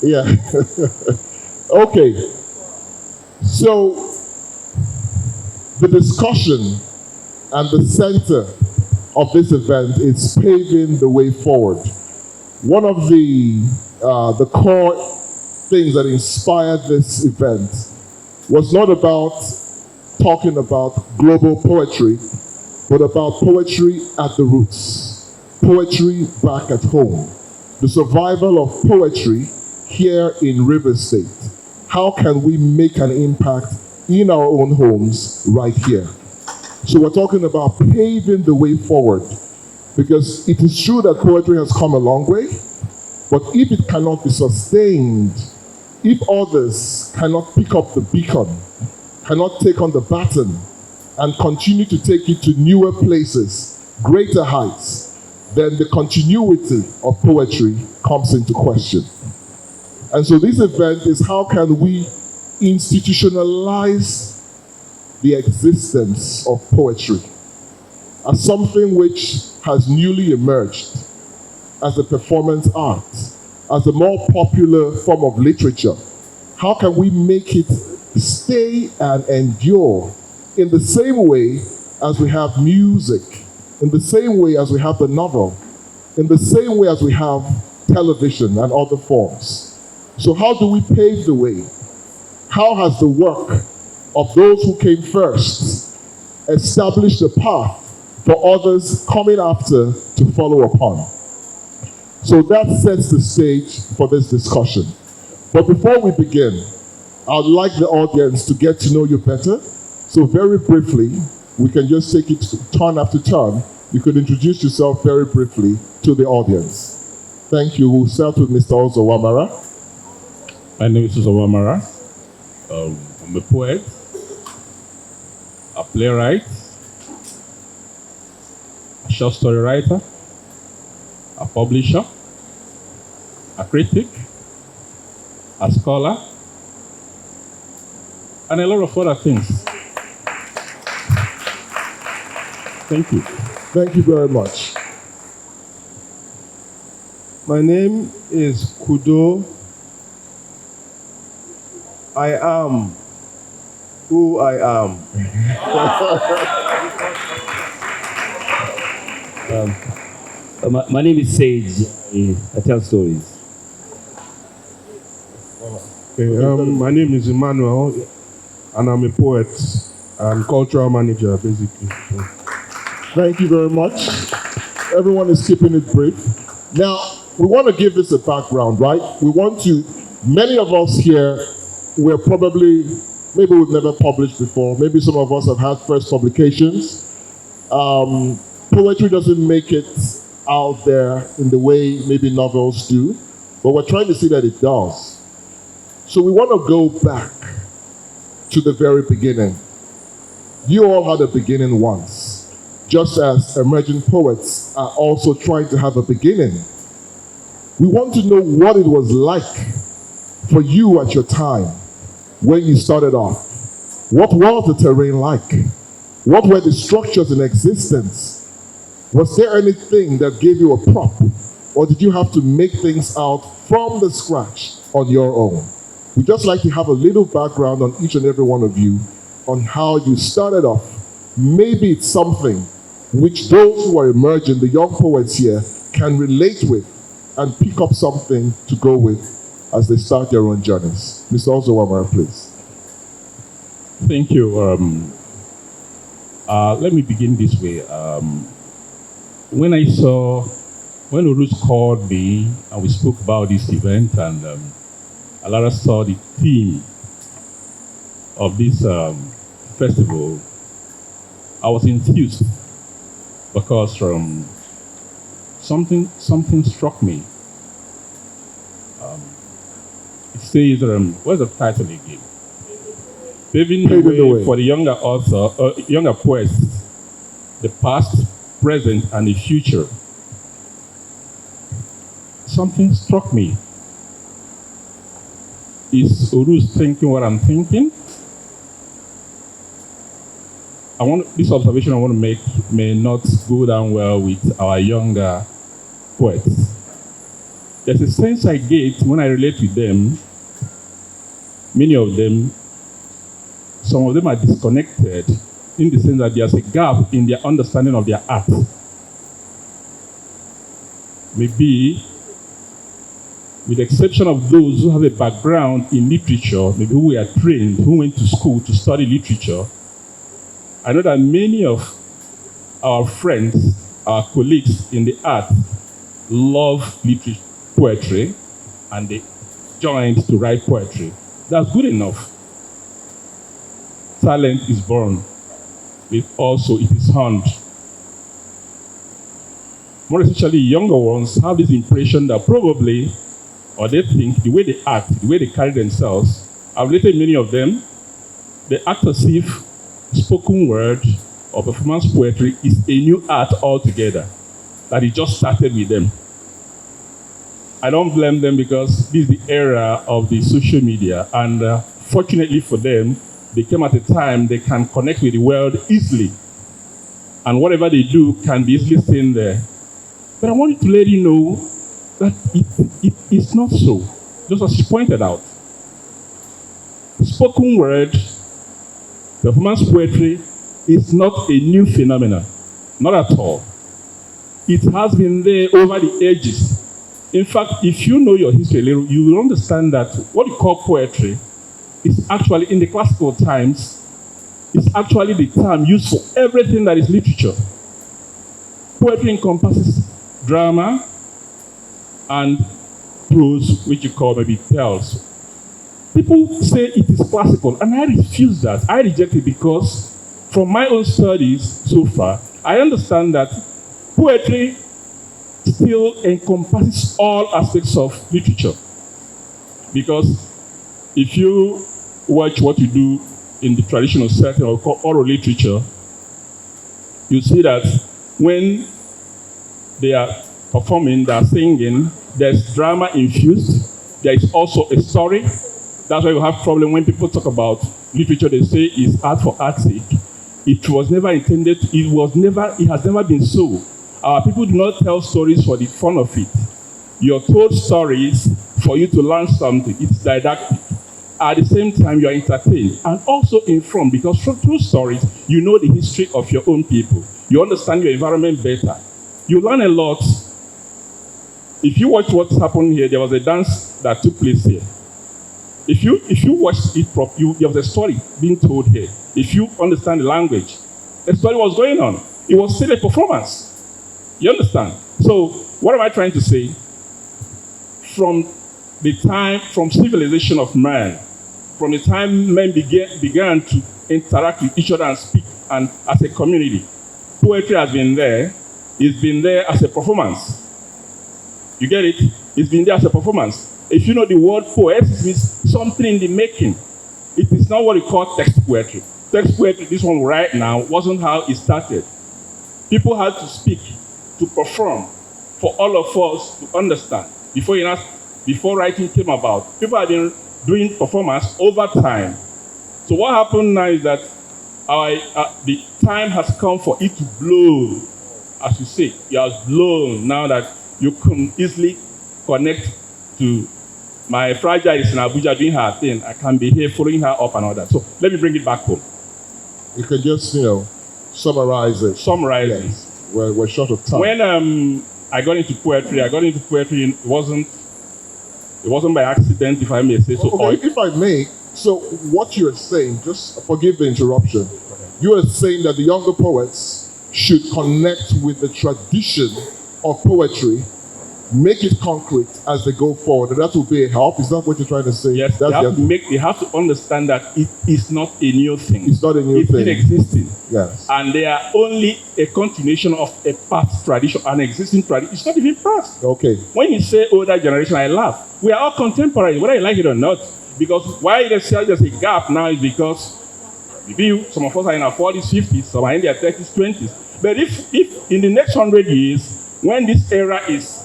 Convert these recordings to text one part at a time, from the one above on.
Yeah. Okay. So the discussion and the center of this event is paving the way forward. One of the core things that inspired this event was not about talking about global poetry, but about poetry at the roots, poetry back at home, the survival of poetry here in River State. How can we make an impact in our own homes right here? So we're talking about paving the way forward, because it is true that poetry has come a long way, but if it cannot be sustained, if others cannot pick up the beacon, cannot take on the baton, and continue to take it to newer places, greater heights, then the continuity of poetry comes into question. And so this event is, how can we institutionalize the existence of poetry as something which has newly emerged as a performance art, as a more popular form of literature? How can we make it stay and endure in the same way as we have music, in the same way as we have the novel, in the same way as we have television and other forms? So how do we pave the way? How has the work of those who came first established a path for others coming after to follow upon? So that sets the stage for this discussion. But before we begin, I'd like the audience to get to know you better. So very briefly, we can just take it turn after turn. You could introduce yourself very briefly to the audience. Thank you. We'll start with Mr. Uzo Nwamara. My name is Uzo Nwamara. I'm a poet, a playwright, a short story writer, a publisher, a critic, a scholar, and a lot of other things. Thank you. Thank you very much. My name is Kudo. I am who I am. My name is Sage. I tell stories. My name is Emmanuel, and I'm a poet and cultural manager, basically. Thank you very much. Everyone is keeping it brief. Now, we want to give this a background, right? Many of us here, we're probably, maybe we've never published before. Maybe some of us have had first publications. Poetry doesn't make it out there in the way maybe novels do, but we're trying to see that it does. So we want to go back to the very beginning. You all had a beginning once, just as emerging poets are also trying to have a beginning. We want to know what it was like for you at your time when you started off. What was the terrain like? What were the structures in existence? Was there anything that gave you a prop? Or did you have to make things out from the scratch on your own? We'd just like to have a little background on each and every one of you on how you started off. Maybe it's something which those who are emerging, the young poets here, can relate with and pick up something to go with as they start their own journeys. Mr. Uzo Nwamara, please. Thank you. Let me begin this way. When Urus called me and we spoke about this event, and Alara saw the theme of this festival, I was enthused because something struck me. It says, what's the title again? Paving the way for the younger author, younger poets, the past, present, and the future. Something struck me. Is Urus thinking what I'm thinking? This observation I want to make may not go down well with our younger poets. there's a sense I get when I relate with them. Many of them, some of them are disconnected in the sense that there's a gap in their understanding of their art. Maybe, with the exception of those who have a background in literature, maybe who were trained, who went to school to study literature, I know that many of our friends, our colleagues in the art, love poetry, and they joined to write poetry. That's good enough. Talent is born, but also it is honed. More especially younger ones have this impression that probably, or they think, the way they act, the way they carry themselves, I've related many of them, they act as if spoken word or performance poetry is a new art altogether, that it just started with them. I don't blame them because this is the era of the social media, and fortunately for them, they came at a time they can connect with the world easily, and whatever they do can be easily seen there. But I wanted to let you know that it is not so, just as you pointed out. Spoken word, performance poetry is not a new phenomenon, not at all. It has been there over the ages. In fact, if you know your history a little, you will understand that what you call poetry is actually, in the classical times, is actually the term used for everything that is literature. Poetry encompasses drama and prose, which you call maybe tales. People say it is classical, and I refuse that. I reject it because from my own studies so far, I understand that poetry still encompasses all aspects of literature. Because if you watch what you do in the traditional setting of oral literature, you see that when they are performing, they are singing, there's drama infused, there is also a story. That's why you have problem when people talk about literature, they say it's art for art's sake. It was never intended, it has never been so. Our people do not tell stories for the fun of it. You're told stories for you to learn something. It's didactic. At the same time, you are entertained and also informed, because through stories, you know the history of your own people. You understand your environment better. You learn a lot. If you watch what's happened here, there was a dance that took place here. If you watch it properly, there was a story being told here. If you understand the language, a story was going on. It was still a performance. You understand? So, what am I trying to say? From civilization of man, from the time men began to interact with each other and speak and as a community, poetry has been there. It's been there as a performance. You get it? It's been there as a performance. If you know the word poet, it means something in the making. It is not what we call text poetry. Text poetry, this one right now, wasn't how it started. People had to speak, to perform, for all of us to understand. Before writing came about, people have been doing performance over time. So what happened now is that the time has come for it to blow. As you say, it has blown now that you can easily connect to my fragile is in Abuja doing her thing. I can be here following her up and all that. So let me bring it back home. You can just, summarize it. Summarize it. Yes. We're short of time. When I got into poetry, it wasn't by accident, if I may say so. Okay, if I may, so what you're saying, just forgive the interruption, you are saying that the younger poets should connect with the tradition of poetry, make it concrete as they go forward, and that will be a help. Is that what you're trying to say? Yes, they have to understand that it is not a new thing. It's not a new thing. It's been existing. Yes. And they are only a continuation of a past tradition, an existing tradition. It's not even past. Okay. When you say older generation, I laugh. We are all contemporary, whether you like it or not. Because why there's a gap now is because maybe some of us are in our 40s, 50s, some are in their 30s, 20s. But if in the next 100 years, when this era is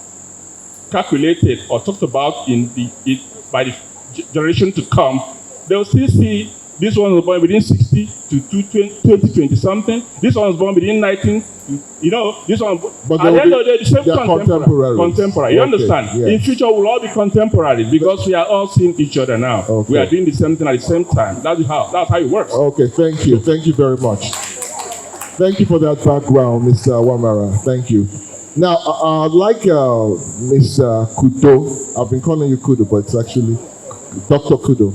calculated or talked about by the generation to come, they'll still see This one was born within 60 to 2020 something. This one was born within 19. This one. But at the end of the day, the same they are contemporaries. Contemporary. You understand? Yes. In future, we'll all be contemporary because we are all seeing each other now. Okay. We are doing the same thing at the same time. That's how it works. Okay, thank you. Thank you very much. Thank you for that background, Mr. Nwamara. Thank you. Now, I'd like Mr. Kudo. I've been calling you Kudo, but it's actually Dr. Kudo.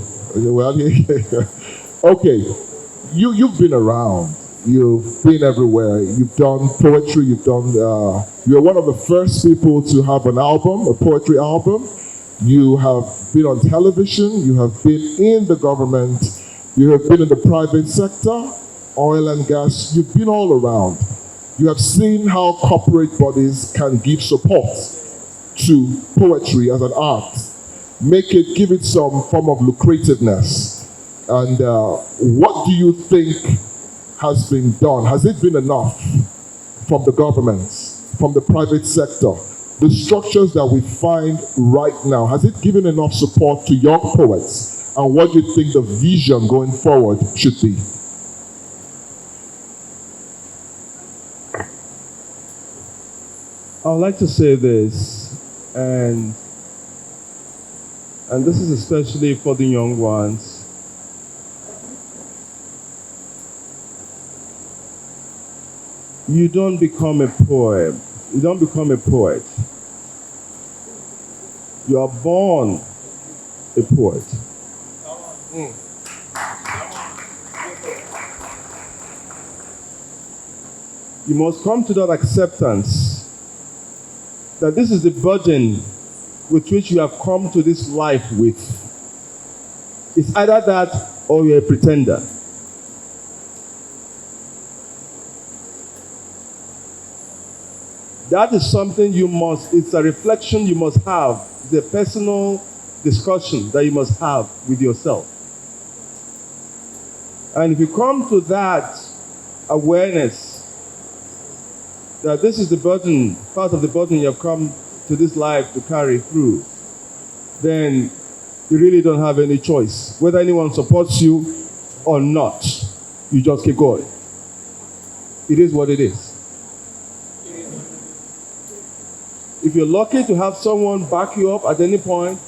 Okay, you've been around. You've been everywhere. You've done poetry. You're one of the first people to have an album, a poetry album. You have been on television. You have been in the government. You have been in the private sector, oil and gas. You've been all around. You have seen how corporate bodies can give support to poetry as an art, give it some form of lucrativeness. And what do you think has been done? Has it been enough from the governments, from the private sector, the structures that we find right now? Has it given enough support to young poets? And what do you think the vision going forward should be? I would like to say this, and this is especially for the young ones. You don't become a poet. You don't become a poet. You are born a poet. You must come to that acceptance that this is the burden with which you have come to this life with. It's either that or you're a pretender. That is something it's a reflection you must have. It's a personal discussion that you must have with yourself. And if you come to that awareness that this is the burden, part of the burden you have come to this life to carry through, then you really don't have any choice. Whether anyone supports you or not, you just keep going. It is what it is. If you're lucky to have someone back you up at any point,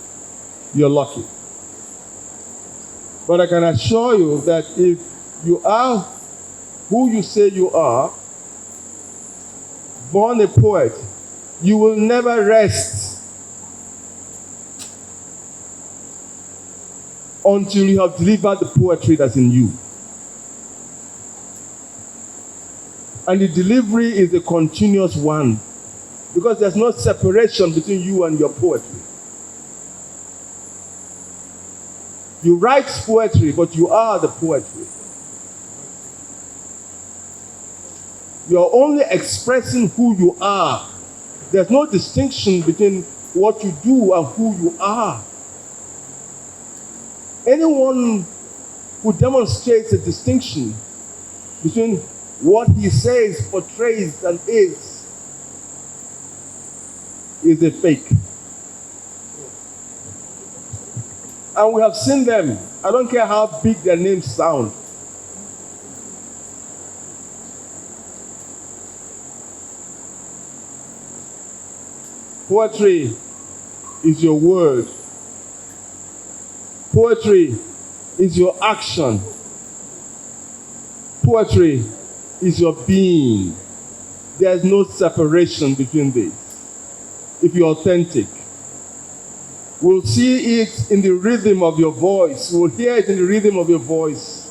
you're lucky. But I can assure you that if you are who you say you are, born a poet, you will never rest until you have delivered the poetry that's in you. And the delivery is a continuous one, because there's no separation between you and your poetry. You write poetry, but you are the poetry. You're only expressing who you are. There's no distinction between what you do and who you are. Anyone who demonstrates a distinction between what he says, portrays, and is a fake. And we have seen them. I don't care how big their names sound. Poetry is your word. Poetry is your action. Poetry is your being. There's no separation between these. If you're authentic, we'll see it in the rhythm of your voice. We'll hear it in the rhythm of your voice.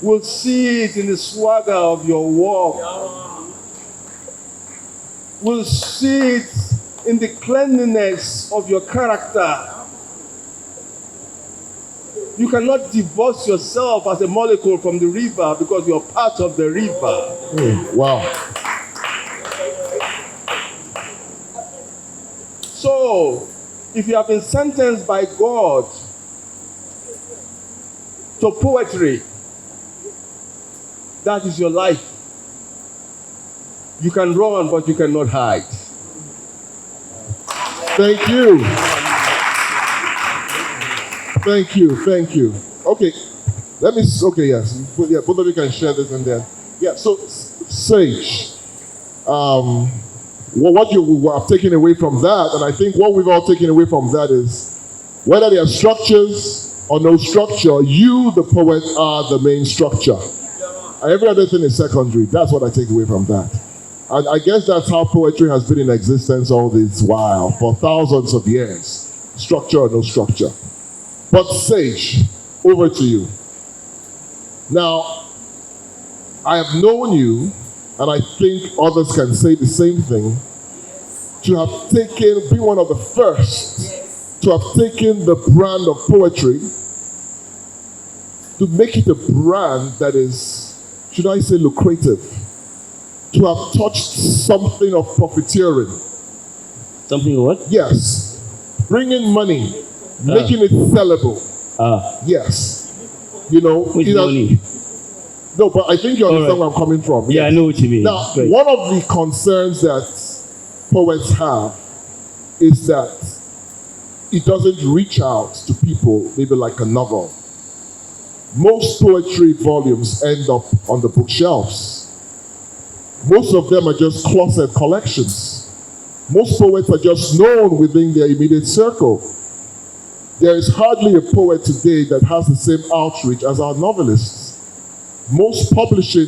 We'll see it in the swagger of your walk. We'll see it in the cleanliness of your character. You cannot divorce yourself as a molecule from the river because you're part of the river. Wow. So, if you have been sentenced by God to poetry, that is your life. You can run, but you cannot hide. Thank you. Thank you. Okay. Okay, yes. Yeah, both of you can share this and then. Yeah, so Sage, what you have taken away from that, and I think what we've all taken away from that is whether there are structures or no structure, you, the poet, are the main structure. And every other thing is secondary. That's what I take away from that. And I guess that's how poetry has been in existence all this while, for thousands of years. Structure or no structure. But Sage, over to you. Now, I have known you, and I think others can say the same thing, to have been one of the first to have taken the brand of poetry to make it a brand that is, should I say, lucrative, to have touched something of profiteering. Something what? Yes. Bringing money, making it sellable. Yes. You know, which money? No, but I think you understand where I'm coming from. Yeah, yes. I know what you mean. Now, one of the concerns that poets have is that it doesn't reach out to people, maybe like a novel. Most poetry volumes end up on the bookshelves. Most of them are just closet collections. Most poets are just known within their immediate circle. There is hardly a poet today that has the same outreach as our novelists. Most publishers,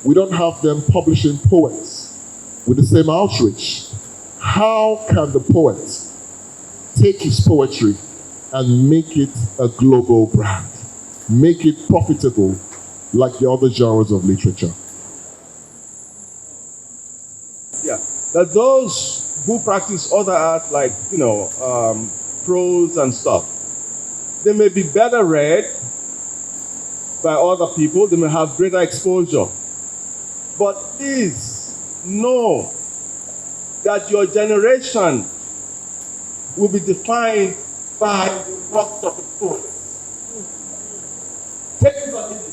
we don't have them publishing poets with the same outreach. How can the poet take his poetry and make it a global brand? Make it profitable like the other genres of literature? Yeah, that those who practice other art like, prose and stuff, they may be better read by other people, they may have greater exposure. But please know that your generation will be defined by the works of the poets. Take it or leave it.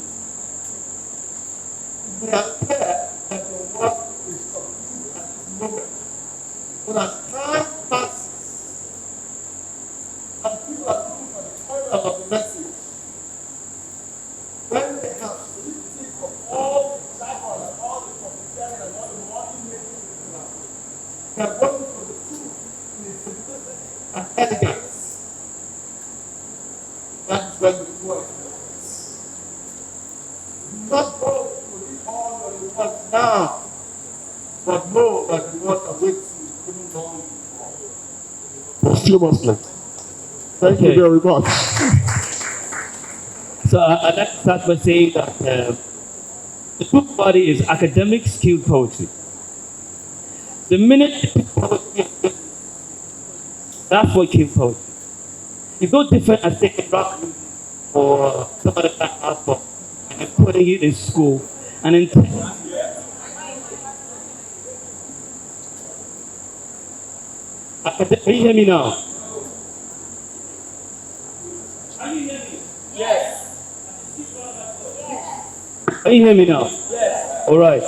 It may appear that your work is subdued at this moment, but as time passes and people are looking for the kernel of the message, when they have solidity of all the jargon and all the profiteering and all the money making people out, they are going for the truth in its simplicity and elegance. That is when the poet works. Do not go to the all your rewards now, but know that the reward awaits you even long before. Posthumously. Thank you very much. So I'd like to start by saying that the book body is academic skilled poetry. The minute poetry, that's what came poetry. It's no different as taking rock music or some other kind of art form and then putting it in school and then can you hear me now? Can you hear me? Yes. Can you hear me now? Yes. All right.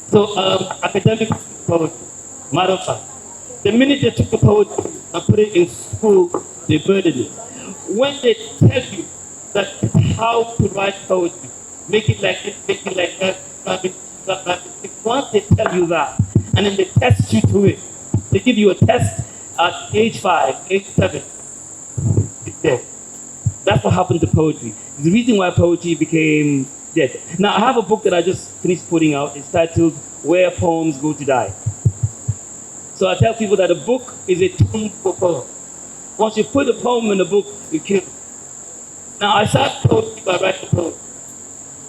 So academic poetry, matter of fact, the minute they took the poetry and put it in school, they murdered it. When they tell you that how to write poetry, make it like this, make it like that, once they tell you that, and then they test you to it, they give you a test at age 5, age 7, it's dead. That's what happened to poetry. The reason why poetry became dead. Now, I have a book that I just finished putting out. It's titled Where Poems Go to Die. So I tell people that a book is a tomb for poems. Once you put a poem in a book, you kill it. Now, I started poetry by writing poetry.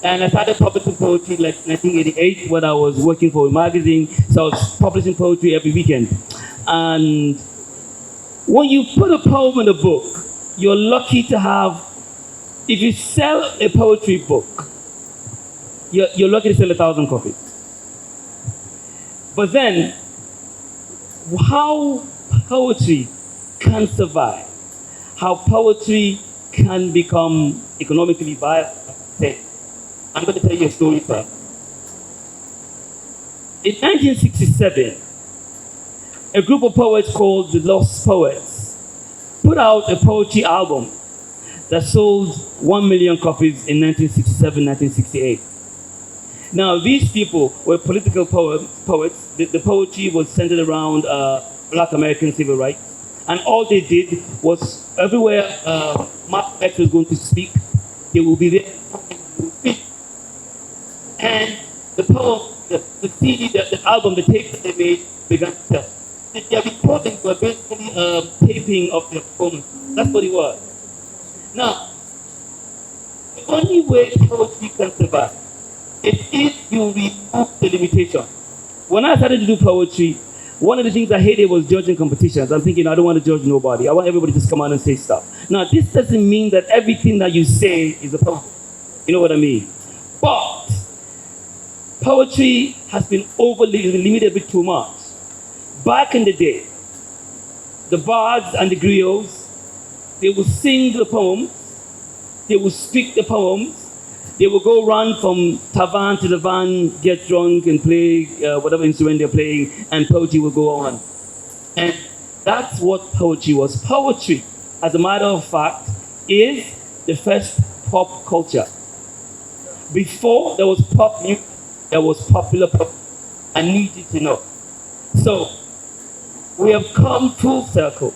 And I started publishing poetry like 1988 when I was working for a magazine. So I was publishing poetry every weekend. And when you put a poem in a book, you're lucky to have, if you sell a poetry book, you're lucky to sell 1,000 copies. But then, how poetry can survive, how poetry can become economically viable, I'm going to tell you a story first. In 1967, a group of poets called the Lost Poets put out a poetry album that sold 1 million copies in 1967, 1968. Now, these people were political poets. The poetry was centered around Black American civil rights. And all they did was everywhere Malcolm X was going to speak, they will be there to speak. And the poem, the CD, the album, the tape that they made began to sell. Their recordings were basically taping of their performance. That's what it was. Now, the only way poetry can survive is if you remove the limitation. When I started to do poetry, one of the things I hated was judging competitions. I'm thinking, I don't want to judge nobody. I want everybody to just come out and say stuff. Now, this doesn't mean that everything that you say is a poem. You know what I mean? But poetry has been overly limited a bit too much. Back in the day, the bards and the griots, they would sing the poems, they would speak the poems, they would go run from tavan to tavan, get drunk and play whatever instrument they're playing, and poetry will go on. And that's what poetry was. Poetry, as a matter of fact, is the first pop culture. Before there was pop music, there was popular pop. I need you to know. So, we have come full circle,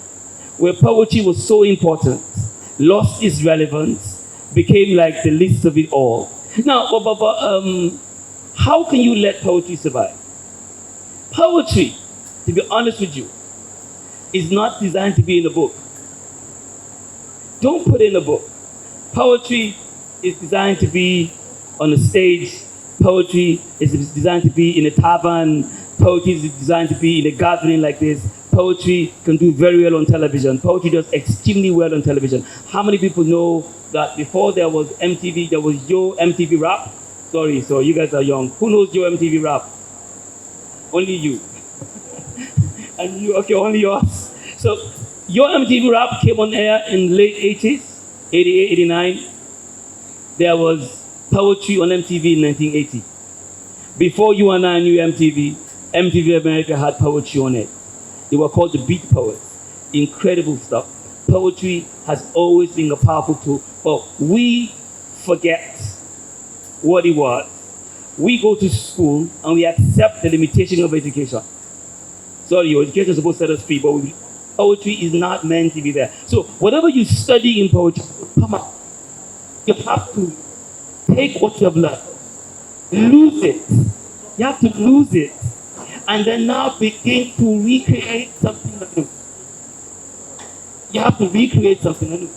where poetry was so important, lost its relevance, became like the least of it all. Now, how can you let poetry survive? Poetry, to be honest with you, is not designed to be in a book. Don't put it in a book. Poetry is designed to be on a stage. Poetry is designed to be in a tavern. Poetry is designed to be in a gathering like this. Poetry can do very well on television. Poetry does extremely well on television. How many people know that before there was MTV, there was Yo MTV Rap? Sorry, so you guys are young. Who knows Yo MTV Rap? Only you. And you, okay, only yours. So Yo MTV Rap came on air in late 80s, 88, 89. There was poetry on MTV in 1980. Before you and I knew MTV, MTV America had poetry on it. They were called the Beat Poets. Incredible stuff. Poetry has always been a powerful tool, but we forget what it was. We go to school and we accept the limitation of education. Sorry, your education is supposed to set us free, but poetry is not meant to be there. So whatever you study in poetry, come on. You have to take what you have learned, lose it. You have to lose it, and then now begin to recreate something new. You have to recreate something new.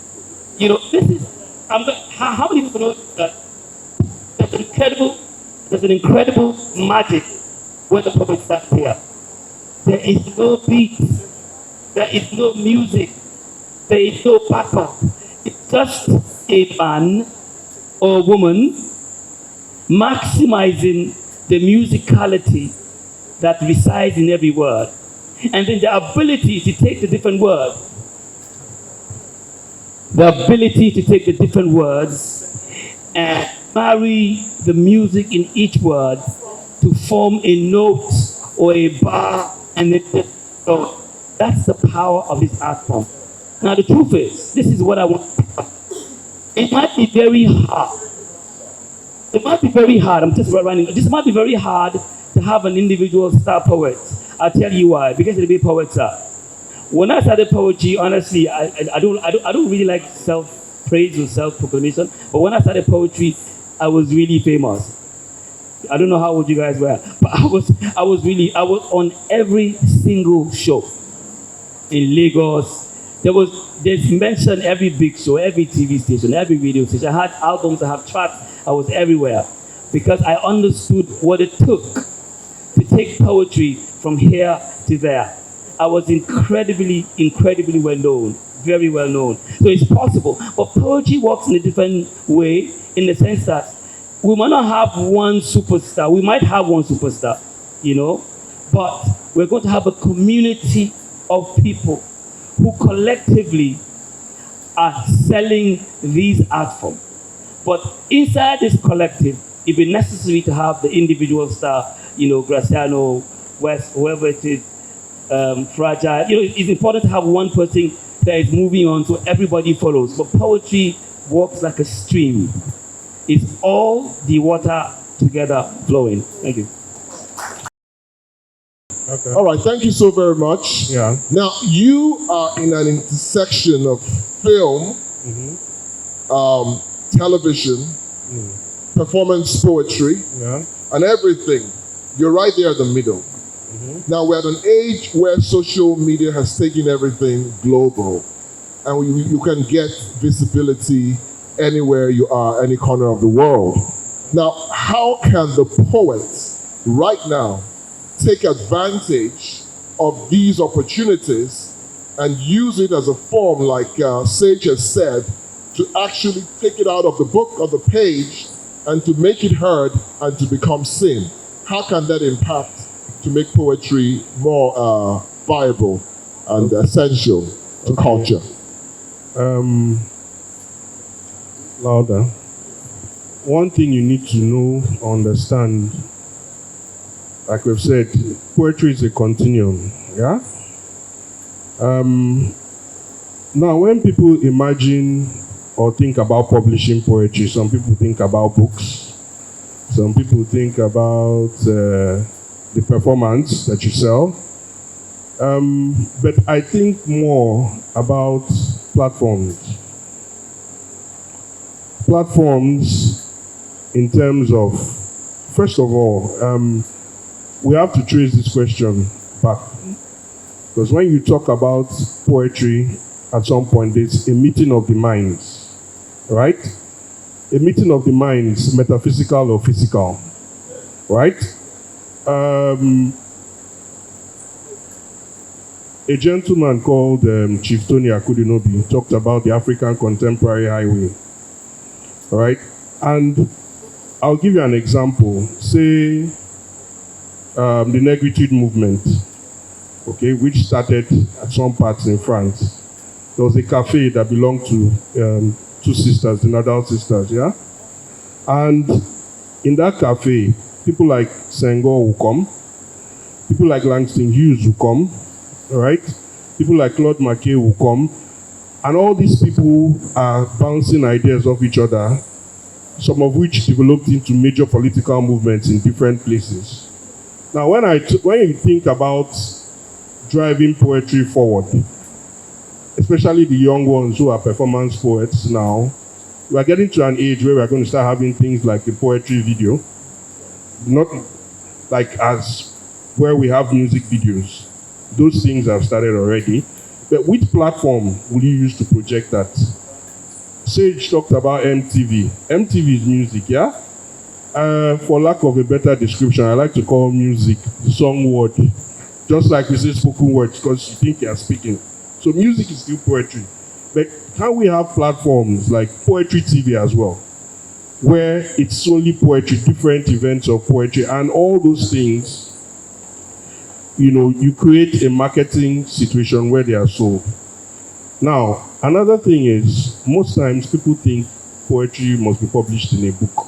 You know, this is, how many people know that there's an incredible magic when the poet starts here. There is no beat, there is no music, there is no backup. It's just a man or woman maximizing the musicality that resides in every word. And then the ability to take the different words, and marry the music in each word to form a note or a bar, and so that's the power of this art form. Now the truth is, this is what I want. It might be very hard. I'm just running. This might be very hard to have an individual star poet. I'll tell you why. Because of the way poets are. When I started poetry, honestly, I don't really like self-praise or self-proclamation. But when I started poetry, I was really famous. I don't know how old you guys were, but I was on every single show in Lagos. There's mentioned every big show, every TV station, every radio station. I had albums, I have tracks, I was everywhere. Because I understood what it took to take poetry from here to there. I was incredibly well known, very well known. So it's possible. But poetry works in a different way, in the sense that we might not have one superstar. We might have one superstar, you know, but we're going to have a community of people who collectively are selling these art forms. But inside this collective, it'd be necessary to have the individual star, you know, Graciano, West, whoever it is, Fragile. You know, it's important to have one person that is moving on so everybody follows. But poetry walks like a stream. It's all the water together flowing. Thank you. Okay. All right, thank you so very much. Yeah. Now, you are in an intersection of film, television, performance poetry, Yeah. and everything. You're right there in the middle. Now, we're at an age where social media has taken everything global, and you can get visibility anywhere you are, any corner of the world. Now, how can the poets right now take advantage of these opportunities and use it as a form, like Sage has said, to actually take it out of the book or the page and to make it heard and to become seen? How can that impact to make poetry more viable and essential to culture? Louder. One thing you need to know, understand, like we've said, poetry is a continuum, yeah? Now, when people imagine or think about publishing poetry, some people think about books, some people think about the performance that you sell, but I think more about platforms. Platforms in terms of, first of all, we have to trace this question back. Because when you talk about poetry, at some point, there's a meeting of the minds, right? A meeting of the minds, metaphysical or physical, right? A gentleman called Chief Tony Akudinobi talked about the African Contemporary Highway, right? And I'll give you an example. Say the Negritude movement, okay, which started at some parts in France. There was a cafe that belonged to two sisters, the Nadal sisters, yeah? And in that cafe, people like Senghor will come, people like Langston Hughes will come, all right? People like Claude Mackay will come, and all these people are bouncing ideas off each other, some of which developed into major political movements in different places. Now, when you think about driving poetry forward, especially the young ones who are performance poets now, we are getting to an age where we are going to start having things like a poetry video, not like as where we have music videos. Those things have started already. But which platform will you use to project that? Sage talked about MTV. MTV is music, yeah? For lack of a better description, I like to call music the song word. Just like we say spoken words, because you think you are speaking. So music is still poetry. But can we have platforms like Poetry TV as well, where it's solely poetry, different events of poetry, and all those things, you know, you create a marketing situation where they are sold. Now, another thing is, most times people think poetry must be published in a book.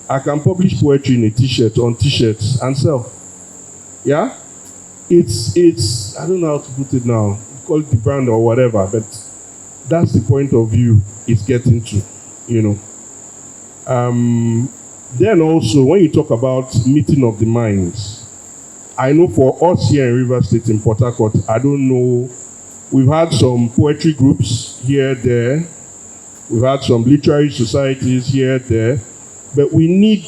I can publish poetry in a t-shirt, on t-shirts, and sell. Yeah? It's I don't know how to put it now, call it the brand or whatever, but that's the point of view it's getting to, you know. Then also, when you talk about meeting of the minds, I know for us here in River State, in Port Harcourt, I don't know, we've had some poetry groups here, there, we've had some literary societies here, there, but we need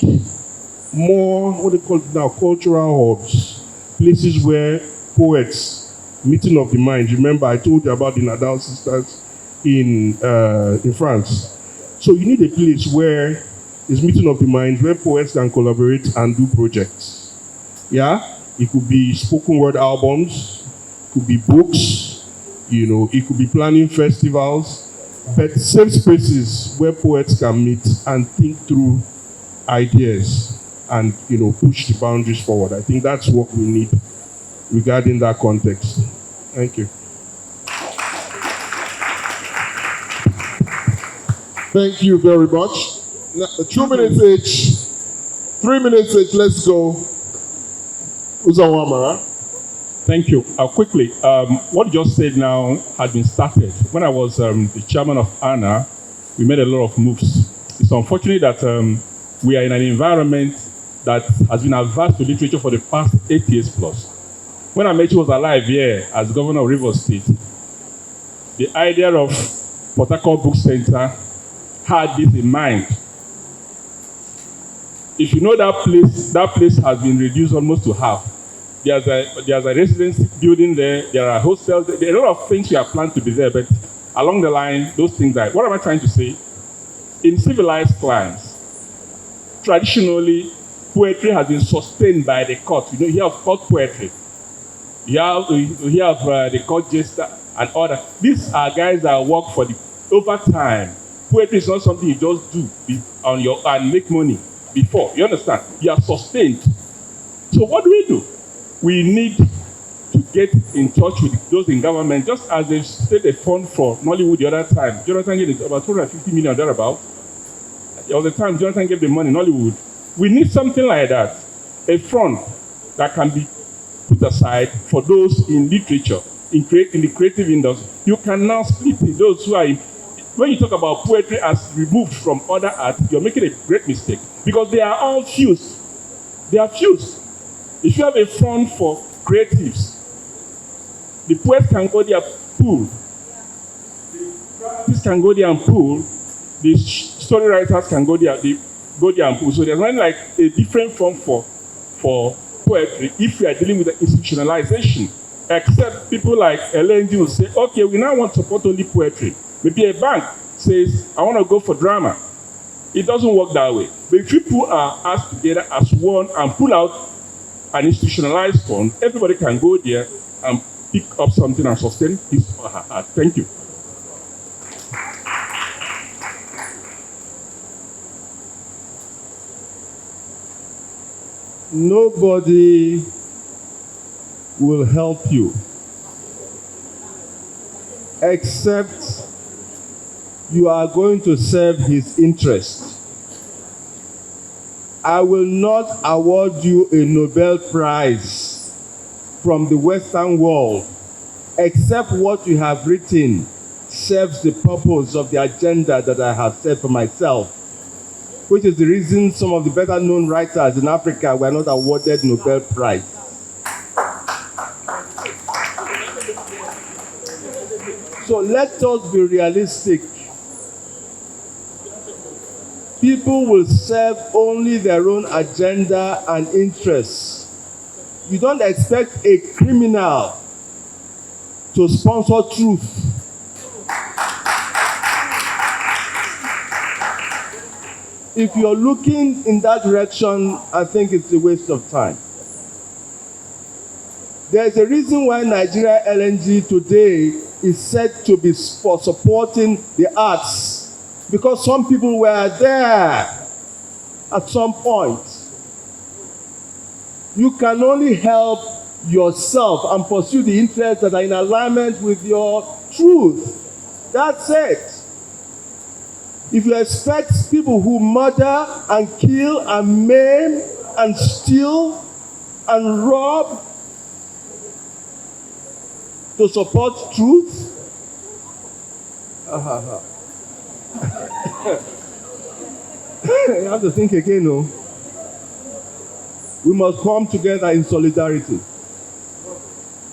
more, what they call it now, cultural hubs, places where poets, meeting of the minds. Remember, I told you about the Nadal sisters in France. So you need a place where it's meeting of the minds, where poets can collaborate and do projects. Yeah? It could be spoken word albums, it could be books, you know, it could be planning festivals, but safe spaces where poets can meet and think through ideas and, you know, push the boundaries forward. I think that's what we need regarding that context. Thank you. Thank you very much. Now, 2 minutes each, 3 minutes each, let's go. Uzo Nwamara. Thank you. Quickly, what you just said now had been started. When I was the chairman of ANA, we made a lot of moves. It's unfortunate that we are in an environment that has been adverse to literature for the past 8 years plus. When Amechi was alive here as governor of Rivers State, the idea of Port Harcourt Book Center had this in mind. If you know that place has been reduced almost to half. There's a residence building there are hostels, there are a lot of things we have planned to be there, but along the line, those things died. What am I trying to say? In civilized climes, traditionally, poetry has been sustained by the court. You know, you have court poetry. You have the court jester and other. These are guys that work for the over time. Poetry is not something you just do on your and make money before. You understand? You are sustained. So what do? We need to get in touch with those in government, just as they set a fund for Nollywood the other time. Jonathan gave it about 250 million thereabout. There was a time Jonathan gave the money Nollywood. We need something like that, a fund that can be put aside for those in literature, in the creative industry. You can now split it. Those who are when you talk about poetry as removed from other art, you're making a great mistake because they are all fused. They are fused. If you have a fund for creatives, the poets can go there pool. The artists can go there and pool. The story writers can go there and pool. So there's not like a different fund for poetry if we are dealing with the institutionalization. Except people like LNG will say, okay, we now want to support only poetry. Maybe a bank says, I want to go for drama. It doesn't work that way. But if people are asked together as one and pull out an institutionalized fund, everybody can go there and pick up something and sustain his or her art. Thank you. Nobody will help you except you are going to serve his interest. I will not award you a Nobel Prize from the Western world except what you have written serves the purpose of the agenda that I have set for myself, which is the reason some of the better known writers in Africa were not awarded Nobel Prize. So let us be realistic. People will serve only their own agenda and interests. You don't expect a criminal to sponsor truth. If you're looking in that direction, I think it's a waste of time. There's a reason why Nigeria LNG today is said to be for supporting the arts. Because some people were there at some point. You can only help yourself and pursue the interests that are in alignment with your truth. That's it. If you expect people who murder and kill and maim and steal and rob to support truth, you have to think again, no? We must come together in solidarity.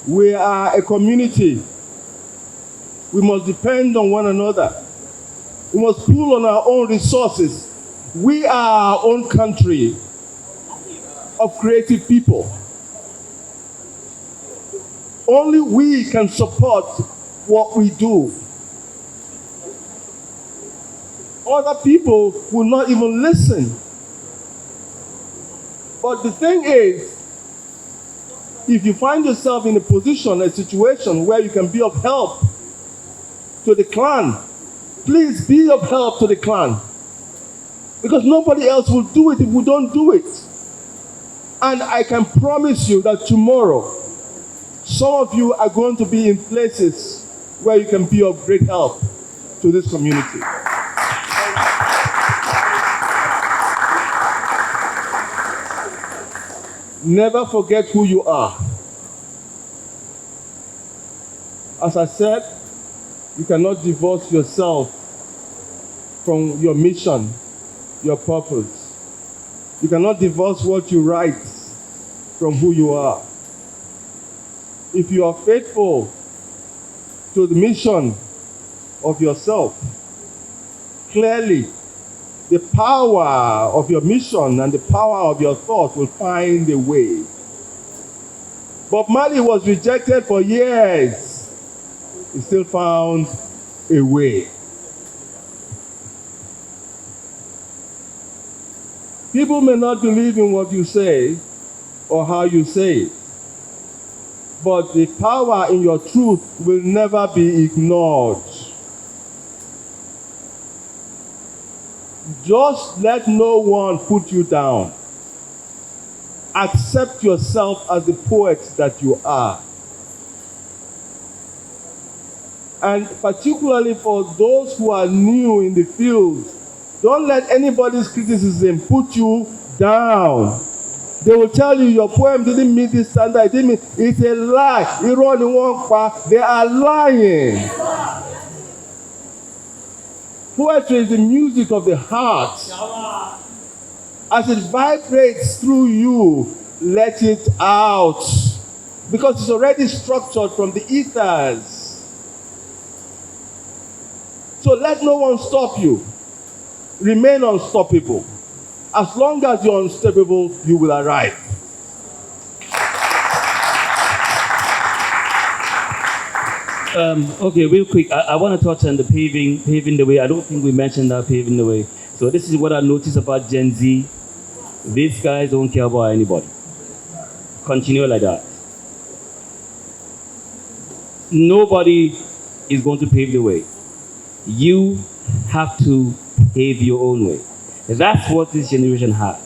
We are a community. We must depend on one another. We must pull on our own resources. We are our own country of creative people. Only we can support what we do. Other people will not even listen. But the thing is, if you find yourself in a situation where you can be of help to the clan, please be of help to the clan. Because nobody else will do it if we don't do it. And I can promise you that tomorrow, some of you are going to be in places where you can be of great help to this community. Never forget who you are. As I said, you cannot divorce yourself from your mission, your purpose. You cannot divorce what you write from who you are. If you are faithful to the mission of yourself, clearly the power of your mission and the power of your thought will find a way. Bob Marley was rejected for years. He still found a way. People may not believe in what you say or how you say it, but the power in your truth will never be ignored. Just let no one put you down. Accept yourself as the poet that you are. And particularly for those who are new in the field, don't let anybody's criticism put you down. They will tell you your poem didn't meet this standard. It didn't meet. It's a lie. They are lying. Poetry is the music of the heart. As it vibrates through you, let it out. Because it's already structured from the ethers. So let no one stop you. Remain unstoppable. As long as you're unstoppable, you will arrive. Okay, real quick, I want to touch on the paving the way. I don't think we mentioned that paving the way. So this is what I noticed about Gen Z. These guys don't care about anybody. Continue like that. Nobody is going to pave the way. You have to pave your own way. That's what this generation has.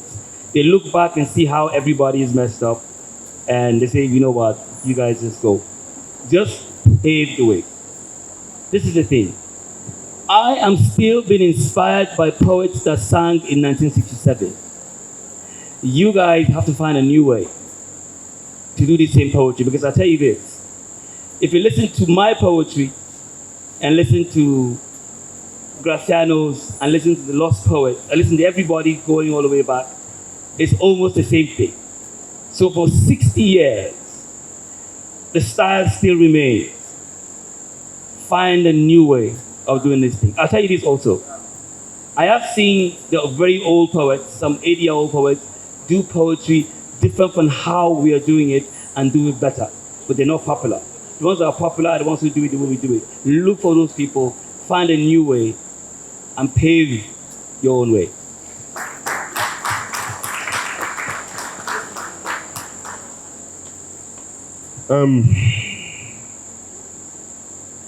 They look back and see how everybody is messed up, and they say, you know what, you guys just go. Just pave the way. This is the thing. I am still being inspired by poets that sang in 1967. You guys have to find a new way to do the same poetry, because I tell you this, if you listen to my poetry and listen to Graciano's and listen to the Lost Poet, and listen to everybody going all the way back, it's almost the same thing. So for 60 years, the style still remains. Find a new way of doing this thing. I'll tell you this also. I have seen the very old poets, some 80-year-old poets, do poetry different from how we are doing it and do it better, but they're not popular. The ones that are popular are the ones who do it the way we do it. Look for those people, find a new way, and pave your own way.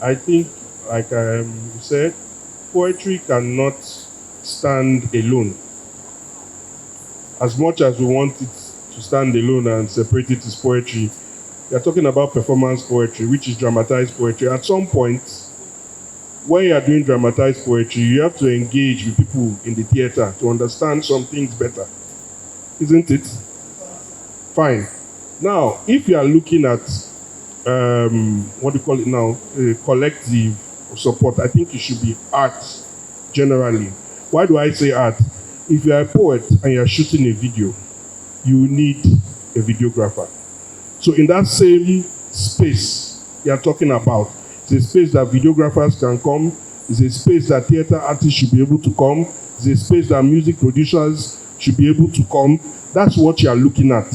I think, like you said, poetry cannot stand alone. As much as we want it to stand alone and separate it as poetry, we are talking about performance poetry, which is dramatized poetry. At some point, when you are doing dramatized poetry, you have to engage with people in the theater to understand some things better. Isn't it? Fine. Now, if you are looking at, what do you call it now, collective support, I think it should be art generally. Why do I say art? If you are a poet and you are shooting a video, you need a videographer. So in that same space you are talking about, it's a space that videographers can come, it's a space that theater artists should be able to come, it's a space that music producers should be able to come. That's what you are looking at.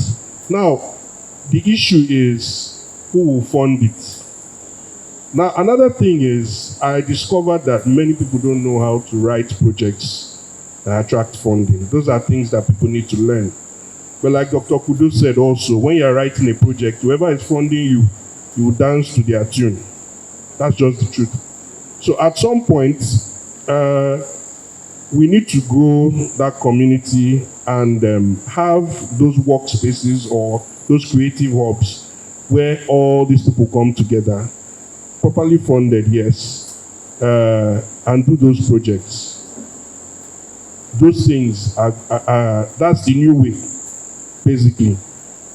Now, the issue is who will fund it. Now, another thing is, I discovered that many people don't know how to write projects that attract funding. Those are things that people need to learn. But like Dr. Kudo said also, when you're writing a project, whoever is funding you, you will dance to their tune. That's just the truth. So at some point, we need to grow that community and have those workspaces or those creative hubs where all these people come together, properly funded, yes, and do those projects. Those things that's the new way, basically.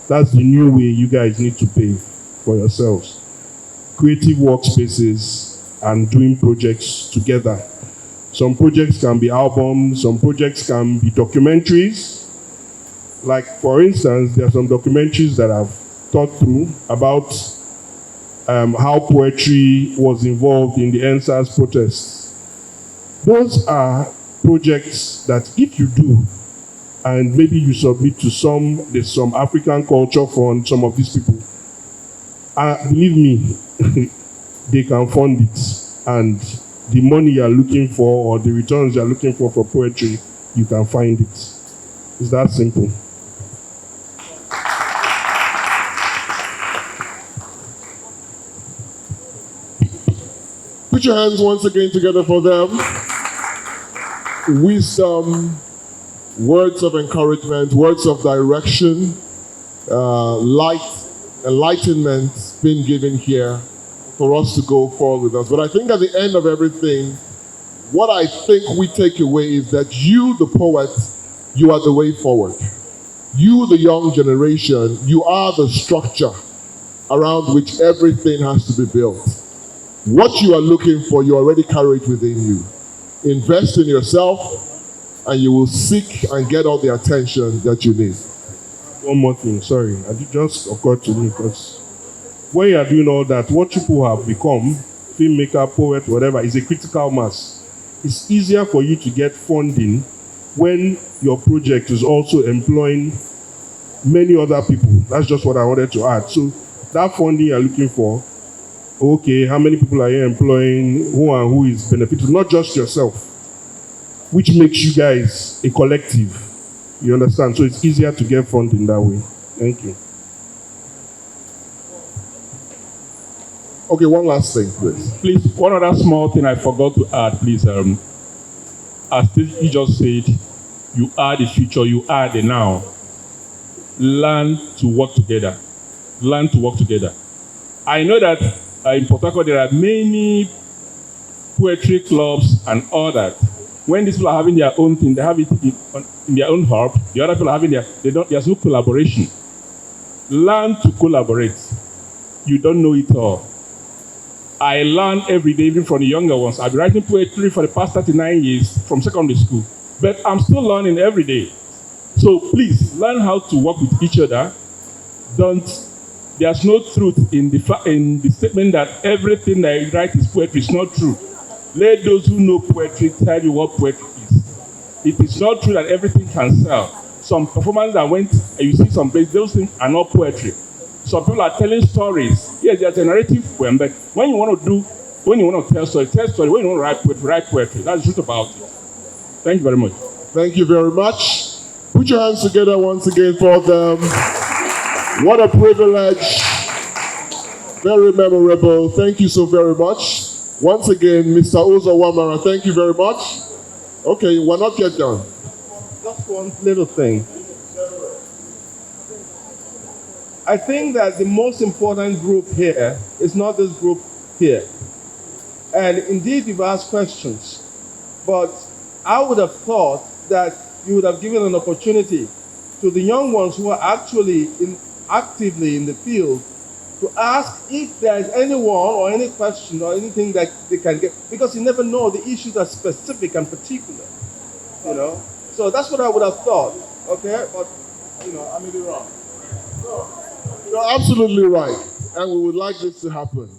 That's the new way you guys need to pay for yourselves. creative workspaces and doing projects together. Some projects can be albums, some projects can be documentaries. Like, for instance, there are some documentaries that I've thought through about how poetry was involved in the NSAS protests. Those are projects that if you do, and maybe you submit to there's some African Culture Fund, some of these people, believe me, they can fund it. And the money you're looking for or the returns you're looking for poetry, you can find it. It's that simple. Put your hands once again together for them. Wisdom, words of encouragement, words of direction, light, enlightenment being given here for us to go forward with us. But I think at the end of everything, what I think we take away is that you, the poet, you are the way forward. You, the young generation, you are the structure around which everything has to be built. What you are looking for, you already carry it within you. Invest in yourself, and you will seek and get all the attention that you need. One more thing, sorry, it just occurred to me, because when you are doing all that, what people have become, filmmaker, poet, whatever, is a critical mass. It's easier for you to get funding when your project is also employing many other people. That's just what I wanted to add. So that funding you're looking for, okay, how many people are you employing, who is benefiting, not just yourself, which makes you guys a collective. You understand? So it's easier to get funding that way. Thank you. Okay, one last thing, please. Please, one other small thing I forgot to add, please. As he just said, you are the future, you are the now. Learn to work together. Learn to work together. I know that in Port Harcourt there are many poetry clubs and all that. When these people are having their own thing, they have it in their own hub. The other people are having there's no collaboration. Learn to collaborate. You don't know it all. I learn every day, even from the younger ones. I've been writing poetry for the past 39 years from secondary school, but I'm still learning every day. So please, learn how to work with each other. There's no truth in the statement that everything that you write is poetry. It's not true. Let those who know poetry tell you what poetry is. It is not true that everything can sell. Some performances that went, you see some places, those things are not poetry. Some people are telling stories. Yes, there's a narrative poem, but when you want to tell story, tell story. When you want to write poetry. That's the truth about it. Thank you very much. Thank you very much. Put your hands together once again for them. What a privilege. Very memorable. Thank you so very much. Once again, Mr. Uzo Nwamara, thank you very much. Okay, we're not yet done. Just one little thing. I think that the most important group here is not this group here. And indeed, you've asked questions. But I would have thought that you would have given an opportunity to the young ones who are actually actively in the field to ask if there is anyone or any question or anything that they can get, because you never know, the issues are specific and particular, you know. So that's what I would have thought, okay? But, you know, I may be wrong. You're absolutely right, and we would like this to happen.